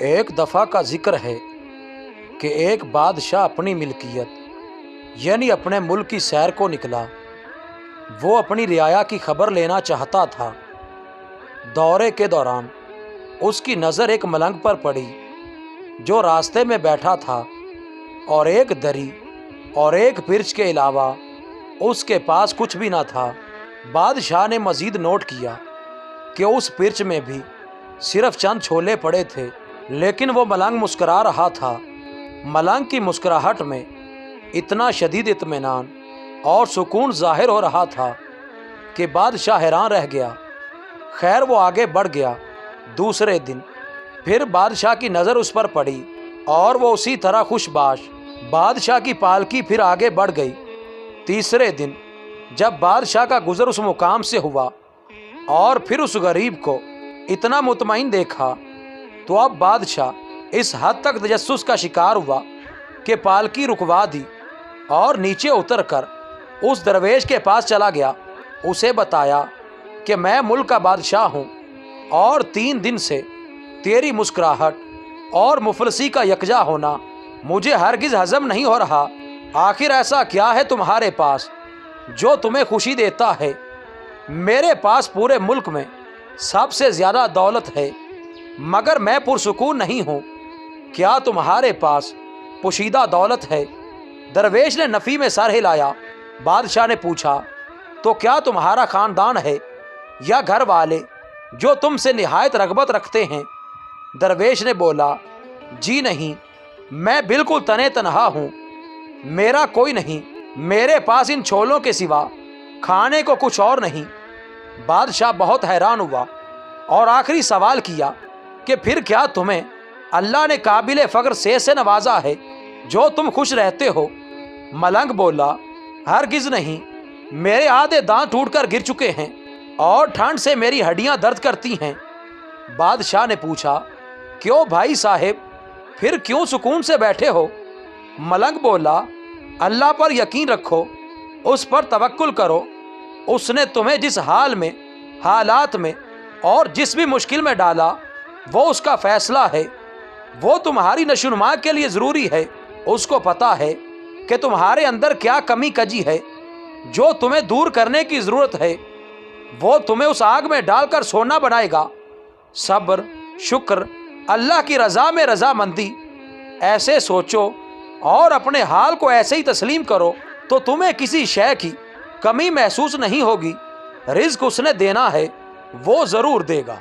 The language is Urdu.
ایک دفعہ کا ذکر ہے کہ ایک بادشاہ اپنی ملکیت یعنی اپنے ملک کی سیر کو نکلا۔ وہ اپنی رعایا کی خبر لینا چاہتا تھا۔ دورے کے دوران اس کی نظر ایک ملنگ پر پڑی جو راستے میں بیٹھا تھا، اور ایک دری اور ایک پرچ کے علاوہ اس کے پاس کچھ بھی نہ تھا۔ بادشاہ نے مزید نوٹ کیا کہ اس پرچ میں بھی صرف چند چھولے پڑے تھے، لیکن وہ ملنگ مسکرا رہا تھا۔ ملنگ کی مسکراہٹ میں اتنا شدید اطمینان اور سکون ظاہر ہو رہا تھا کہ بادشاہ حیران رہ گیا۔ خیر وہ آگے بڑھ گیا۔ دوسرے دن پھر بادشاہ کی نظر اس پر پڑی اور وہ اسی طرح خوش باش۔ بادشاہ کی پالکی پھر آگے بڑھ گئی۔ تیسرے دن جب بادشاہ کا گزر اس مقام سے ہوا اور پھر اس غریب کو اتنا مطمئن دیکھا تو اب بادشاہ اس حد تک تجسس کا شکار ہوا کہ پالکی رکوا دی اور نیچے اتر کر اس درویش کے پاس چلا گیا۔ اسے بتایا کہ میں ملک کا بادشاہ ہوں اور 3 دن سے تیری مسکراہٹ اور مفلسی کا یکجا ہونا مجھے ہرگز ہضم نہیں ہو رہا۔ آخر ایسا کیا ہے تمہارے پاس جو تمہیں خوشی دیتا ہے؟ میرے پاس پورے ملک میں سب سے زیادہ دولت ہے، مگر میں پرسکون نہیں ہوں۔ کیا تمہارے پاس پوشیدہ دولت ہے؟ درویش نے نفی میں سر ہلایا۔ بادشاہ نے پوچھا، تو کیا تمہارا خاندان ہے یا گھر والے جو تم سے نہایت رغبت رکھتے ہیں؟ درویش نے بولا، جی نہیں، میں بالکل تنے تنہا ہوں، میرا کوئی نہیں، میرے پاس ان چھولوں کے سوا کھانے کو کچھ اور نہیں۔ بادشاہ بہت حیران ہوا اور آخری سوال کیا کہ پھر کیا تمہیں اللہ نے قابل فخر سے نوازا ہے جو تم خوش رہتے ہو؟ ملنگ بولا، ہرگز نہیں، میرے آدھے دانت ٹوٹ کر گر چکے ہیں اور ٹھنڈ سے میری ہڈیاں درد کرتی ہیں۔ بادشاہ نے پوچھا، کیوں بھائی صاحب، پھر کیوں سکون سے بیٹھے ہو؟ ملنگ بولا، اللہ پر یقین رکھو، اس پر توکل کرو۔ اس نے تمہیں جس حال میں، حالات میں اور جس بھی مشکل میں ڈالا وہ اس کا فیصلہ ہے۔ وہ تمہاری نشوونما کے لیے ضروری ہے۔ اس کو پتہ ہے کہ تمہارے اندر کیا کمی کجی ہے جو تمہیں دور کرنے کی ضرورت ہے۔ وہ تمہیں اس آگ میں ڈال کر سونا بنائے گا۔ صبر، شکر، اللہ کی رضا میں رضامندی، ایسے سوچو اور اپنے حال کو ایسے ہی تسلیم کرو تو تمہیں کسی شے کی کمی محسوس نہیں ہوگی۔ رزق اس نے دینا ہے، وہ ضرور دے گا۔